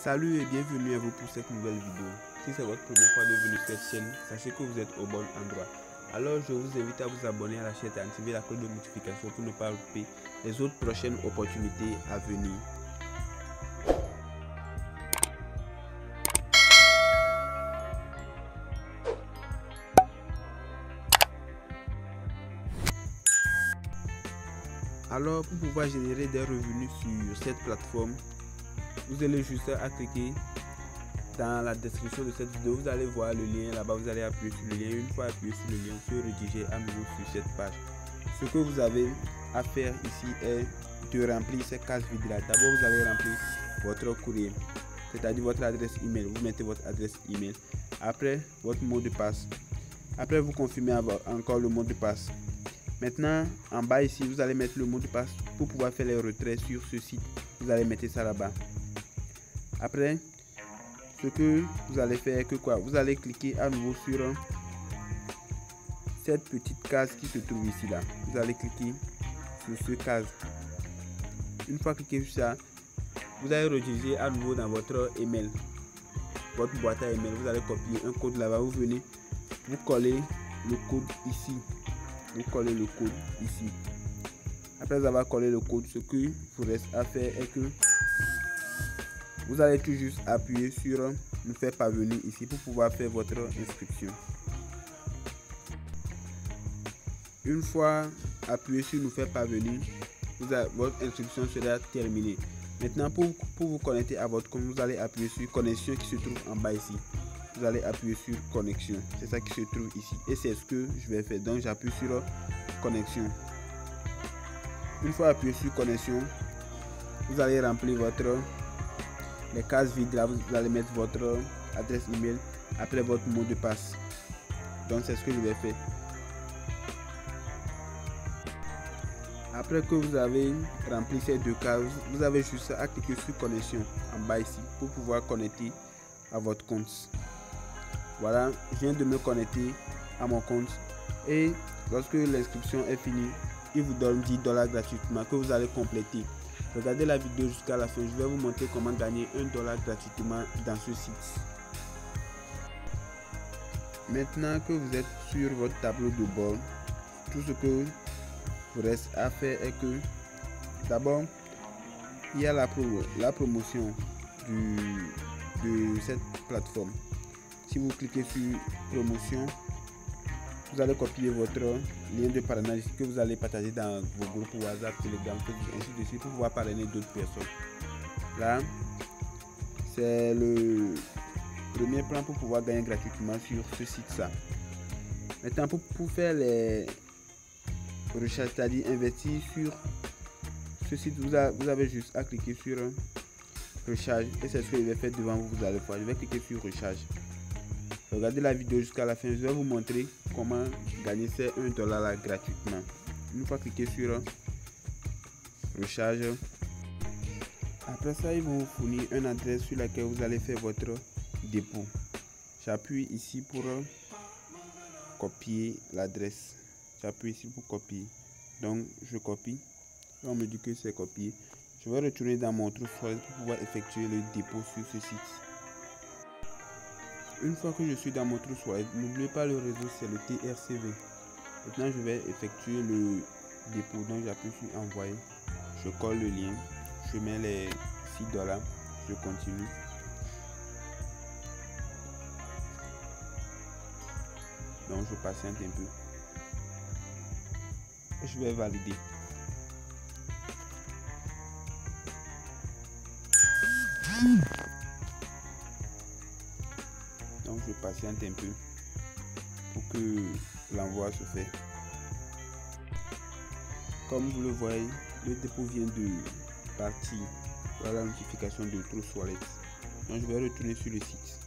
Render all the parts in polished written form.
Salut et bienvenue à vous pour cette nouvelle vidéo. Si c'est votre première fois de venir sur cette chaîne, sachez que vous êtes au bon endroit. Alors je vous invite à vous abonner à la chaîne et à activer la cloche de notification pour ne pas louper les autres prochaines opportunités à venir. Alors pour pouvoir générer des revenus sur cette plateforme, vous allez juste à cliquer dans la description de cette vidéo, vous allez voir le lien là-bas, vous allez appuyer sur le lien. Une fois appuyé sur le lien, vous pouvez rediriger à nouveau sur cette page. Ce que vous avez à faire ici est de remplir ces cases vides là. D'abord, vous allez remplir votre courrier, c'est-à-dire votre adresse email. Vous mettez votre adresse email. Après, votre mot de passe. Après, vous confirmez encore le mot de passe. Maintenant, en bas ici, vous allez mettre le mot de passe pour pouvoir faire les retraits sur ce site. Vous allez mettre ça là-bas. Après, ce que vous allez faire que quoi, vous allez cliquer à nouveau sur cette petite case qui se trouve ici là. Vous allez cliquer sur ce case. Une fois cliqué sur ça, vous allez rediriger à nouveau dans votre email, votre boîte à email. Vous allez copier un code là-bas. Vous venez, vous collez le code ici. Vous collez le code ici. Après avoir collé le code, ce que vous reste à faire est que vous allez tout juste appuyer sur nous faire parvenir ici pour pouvoir faire votre inscription. Une fois appuyé sur nous faire parvenir, votre inscription sera terminée. Maintenant, pour vous connecter à votre compte, vous allez appuyer sur connexion qui se trouve en bas ici. Vous allez appuyer sur connexion. C'est ça qui se trouve ici. Et c'est ce que je vais faire. Donc, j'appuie sur connexion. Une fois appuyé sur connexion, vous allez remplir les cases vides là, vous allez mettre votre adresse email, après votre mot de passe. Donc c'est ce que je vais faire. Après que vous avez rempli ces deux cases, vous avez juste à cliquer sur connexion en bas ici pour pouvoir connecter à votre compte. Voilà, je viens de me connecter à mon compte et lorsque l'inscription est finie, il vous donne $10 gratuitement que vous allez compléter. Regardez la vidéo jusqu'à la fin, je vais vous montrer comment gagner $1 gratuitement dans ce site. Maintenant que vous êtes sur votre tableau de bord, tout ce que vous reste à faire est que d'abord, il y a la promotion de cette plateforme. Si vous cliquez sur promotion, vous allez copier votre lien de parrainage que vous allez partager dans vos groupes WhatsApp, Telegram, ainsi de suite pour pouvoir parrainer d'autres personnes. Là, c'est le premier plan pour pouvoir gagner gratuitement sur ce site-là. Maintenant, pour faire les recherches, c'est-à-dire investir sur ce site, vous avez juste à cliquer sur recharge et c'est ce que je vais faire devant vous. Vous allez voir, je vais cliquer sur recharge. Regardez la vidéo jusqu'à la fin, je vais vous montrer comment gagner ces $1 là gratuitement. Une fois cliqué sur recharge, après ça il vous fournir une adresse sur laquelle vous allez faire votre dépôt. J'appuie ici pour copier l'adresse. J'appuie ici pour copier. Donc je copie. Et on me dit que c'est copié. Je vais retourner dans mon Trust Wallet pour pouvoir effectuer le dépôt sur ce site. Une fois que je suis dans mon Trust Wallet, n'oubliez pas le réseau, c'est le TRCV. Maintenant, je vais effectuer le dépôt. Donc, j'appuie sur envoyer. Je colle le lien. Je mets les $6. Je continue. Donc, je patiente un peu. Et je vais valider. Donc je patiente un peu pour que l'envoi se fait. Comme vous le voyez, le dépôt vient de partir. Voilà la notification de Trust Wallet. Donc je vais retourner sur le site.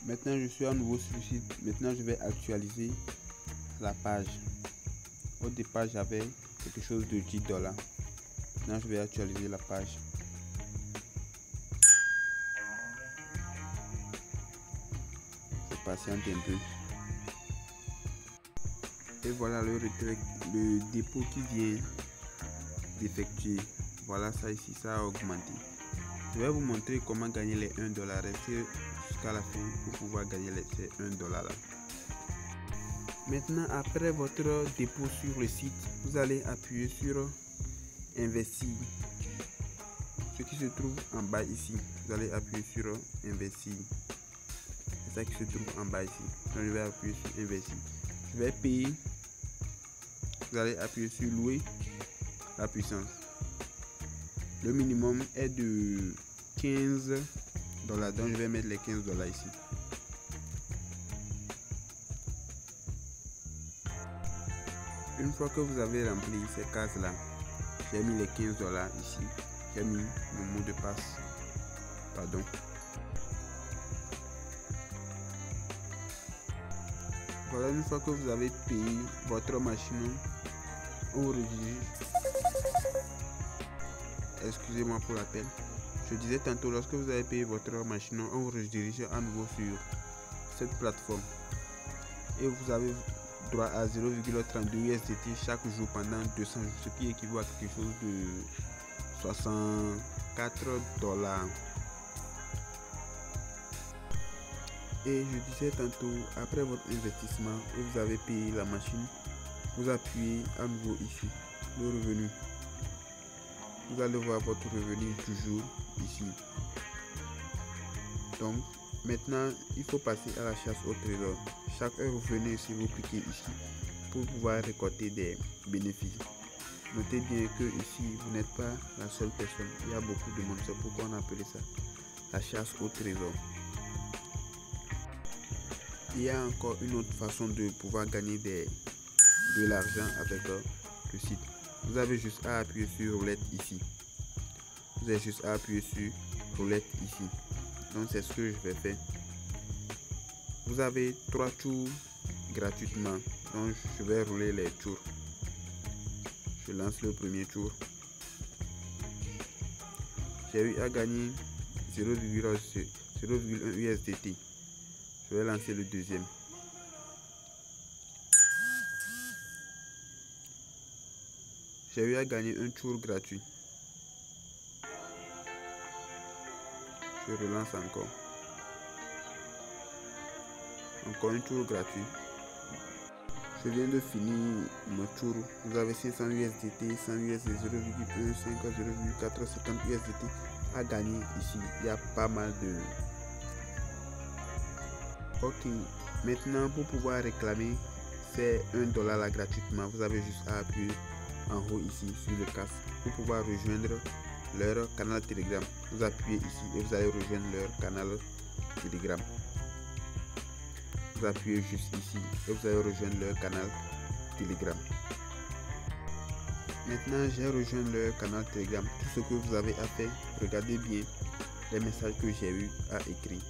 Maintenant je suis à nouveau sur le site. Maintenant je vais actualiser la page. Au départ j'avais quelque chose de $10. Maintenant je vais actualiser la page. Patiente un peu et voilà le dépôt qui vient d'effectuer. Voilà ça ici, ça a augmenté. Je vais vous montrer comment gagner les $1. Restez jusqu'à la fin pour pouvoir gagner ces $1 là. Maintenant, après votre dépôt sur le site, vous allez appuyer sur Investir. Ce qui se trouve en bas ici. Vous allez appuyer sur Investir. C'est ça qui se trouve en bas ici. Donc, je vais appuyer sur Investir. Je vais payer. Vous allez appuyer sur Louer la puissance. Le minimum est de $15. Donc, je vais mettre les $15 ici. Une fois que vous avez rempli ces cases là, j'ai mis les $15 ici. J'ai mis mon mot de passe. Pardon. Voilà, une fois que vous avez payé votre machine, on vous redirige. Excusez-moi pour l'appel. Je disais tantôt, lorsque vous avez payé votre machine, on vous redirige à nouveau sur cette plateforme. Et vous avez droit à 0,32 USDT chaque jour pendant 200 jours, ce qui équivaut à quelque chose de $64. Et je disais tantôt, après votre investissement et vous avez payé la machine, vous appuyez à nouveau ici, le revenu. Vous allez voir votre revenu toujours ici. Donc maintenant, il faut passer à la chasse au trésor. Chaque heure, vous venez ici, vous cliquez ici pour pouvoir récolter des bénéfices. Notez bien que ici, vous n'êtes pas la seule personne. Il y a beaucoup de monde. C'est pourquoi on appelle ça la chasse au trésor. Il y a encore une autre façon de pouvoir gagner de l'argent avec le site. Vous avez juste à appuyer sur roulette ici. Vous avez juste à appuyer sur roulette ici. Donc c'est ce que je vais faire. Vous avez 3 tours gratuitement. Donc je vais rouler les tours. Je lance le premier tour. J'ai eu à gagner 0,1 USDT. Je vais lancer le deuxième. J'ai eu à gagner un tour gratuit. Je relance encore. Encore un tour gratuit. Je viens de finir mon tour. Vous avez 500 USDT, 100 USDT, 0,1, 5, 0,450 USDT à gagner ici. Il y a pas mal de... Ok, maintenant pour pouvoir réclamer ces $1 là gratuitement, vous avez juste à appuyer en haut ici sur le casque pour pouvoir rejoindre leur canal Telegram. Vous appuyez ici et vous allez rejoindre leur canal Telegram. Vous appuyez juste ici et vous allez rejoindre leur canal Telegram. Maintenant, j'ai rejoint leur canal Telegram. Tout ce que vous avez à faire, regardez bien les messages que j'ai eu à écrire.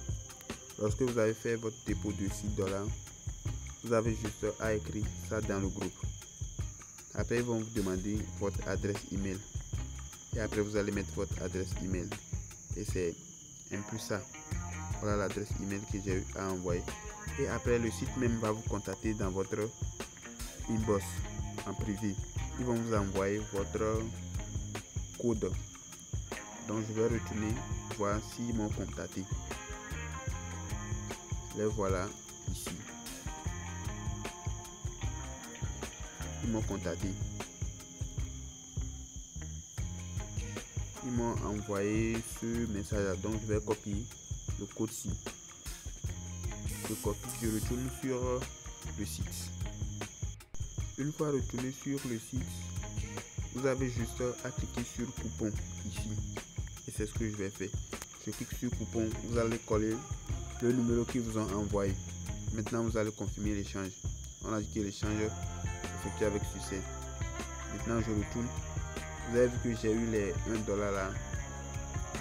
Lorsque vous avez fait votre dépôt de $6, vous avez juste à écrire ça dans le groupe. Après, ils vont vous demander votre adresse email. Et après, vous allez mettre votre adresse email. Et c'est un peu ça. Voilà l'adresse email que j'ai eu à envoyer. Et après, le site même va vous contacter dans votre inbox en privé. Ils vont vous envoyer votre code. Donc, je vais retourner voir s'ils m'ont contacté. Les voilà ici. Ils m'ont contacté. Ils m'ont envoyé ce message là. Donc je vais copier le code-ci. Je copie, je retourne sur le site. Une fois retourné sur le site, vous avez juste à cliquer sur coupon ici. Et c'est ce que je vais faire. Je clique sur coupon. Vous allez coller le numéro qu'ils vous ont envoyé. Maintenant, vous allez confirmer l'échange. On a dit que l'échange effectué avec succès. Maintenant, je retourne. Vous avez vu que j'ai eu les $1 là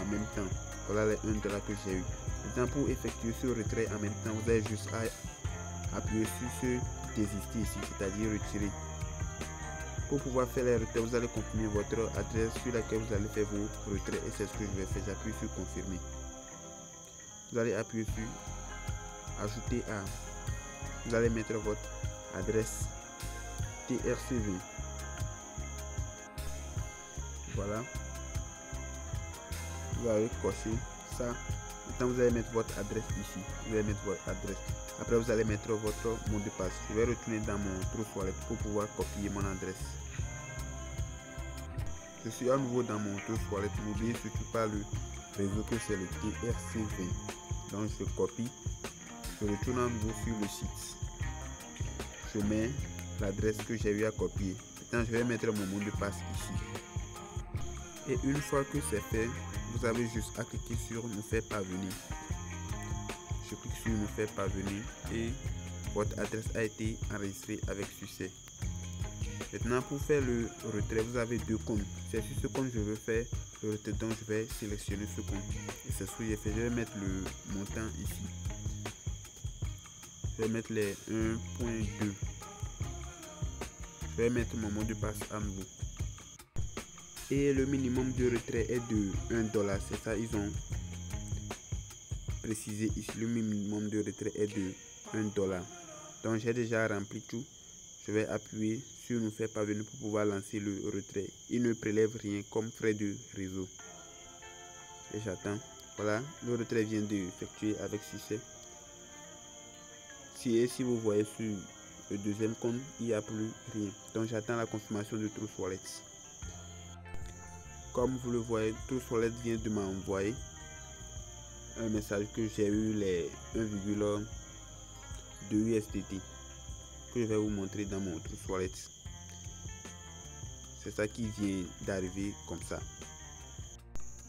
en même temps. Voilà les $1 que j'ai eu. Maintenant, pour effectuer ce retrait en même temps, vous avez juste à appuyer sur ce désister ici, c'est-à-dire retirer. Pour pouvoir faire les retraits, vous allez confirmer votre adresse sur laquelle vous allez faire vos retraits. Et c'est ce que je vais faire. J'appuie sur confirmer. Vous allez appuyer sur ajouter à. Vous allez mettre votre adresse TRCV. Voilà. Vous allez cocher ça. Maintenant vous allez mettre votre adresse ici. Vous allez mettre votre adresse. Après vous allez mettre votre mot de passe. Je vais retourner dans mon Trust Wallet pour pouvoir copier mon adresse. Je suis à nouveau dans mon Trust Wallet. N'oubliez surtout pas le réseau que c'est le TRC20. Donc je copie. Je retourne à nouveau sur le site. Je mets l'adresse que j'ai eu à copier. Maintenant je vais mettre mon mot de passe ici. Et une fois que c'est fait, vous avez juste à cliquer sur nous faire parvenir. Je clique sur nous faire parvenir et votre adresse a été enregistrée avec succès. Maintenant pour faire le retrait, vous avez deux comptes. C'est sur ce compte que je veux faire le retrait, donc je vais sélectionner ce compte. Et c'est ce que j'ai fait. Je vais mettre le montant ici. Je vais mettre les 1.2. Je vais mettre mon mot de passe à nouveau. Et le minimum de retrait est de $1. C'est ça, ils ont précisé ici. Le minimum de retrait est de $1. Donc j'ai déjà rempli tout. Je vais appuyer sur nous faire parvenir pour pouvoir lancer le retrait. Il ne prélève rien comme frais de réseau. Et j'attends. Voilà, le retrait vient d'effectuer avec succès. Si vous voyez sur le deuxième compte, il n'y a plus rien. Donc j'attends la confirmation de Trust Wallet. Comme vous le voyez, Trust Wallet vient de m'envoyer un message que j'ai eu les 1,2 USDT que je vais vous montrer dans mon Trust Wallet. C'est ça qui vient d'arriver comme ça.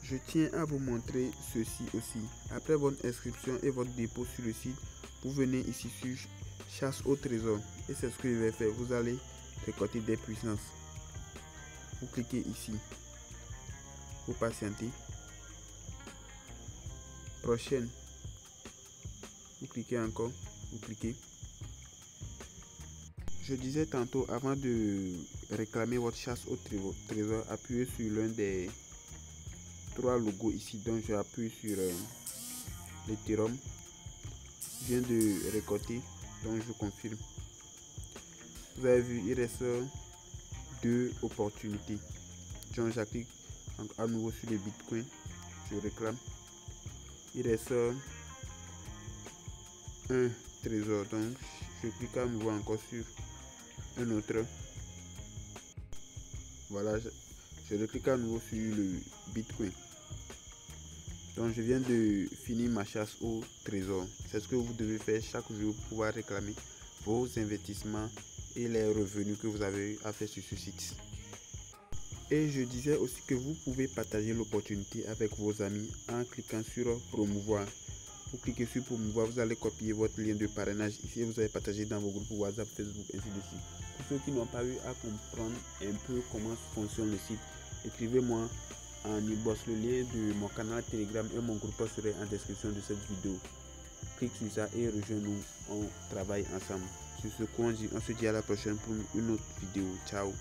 Je tiens à vous montrer ceci aussi. Après votre inscription et votre dépôt sur le site, vous venez ici sur chasse au trésor et c'est ce que je vais faire. Vous allez récolter des puissances. Vous cliquez ici. Vous patientez. Prochaine. Vous cliquez encore. Vous cliquez. Je disais tantôt, avant de réclamer votre chasse au trésor, appuyez sur l'un des 3 logos ici. Donc je appuie sur l'Ethereum. Je viens de récolter, donc je confirme. Vous avez vu, il reste 2 opportunités. Donc j'applique à nouveau sur le Bitcoin. Je réclame. Il reste un trésor, donc je clique à nouveau encore sur un autre. Voilà, je clique à nouveau sur le Bitcoin. Donc je viens de finir ma chasse au trésor. C'est ce que vous devez faire chaque jour pour pouvoir réclamer vos investissements et les revenus que vous avez eu à faire sur ce site. Et je disais aussi que vous pouvez partager l'opportunité avec vos amis en cliquant sur promouvoir. Vous cliquez sur promouvoir, vous allez copier votre lien de parrainage ici et vous allez partager dans vos groupes WhatsApp, Facebook, ainsi de suite. Pour ceux qui n'ont pas eu à comprendre un peu comment fonctionne le site, écrivez-moi en inbox. Le lien de mon canal Telegram et mon groupe serait en description de cette vidéo. Clique sur ça et rejoins-nous, on travaille ensemble. Sur ce, on se dit à la prochaine pour une autre vidéo. Ciao.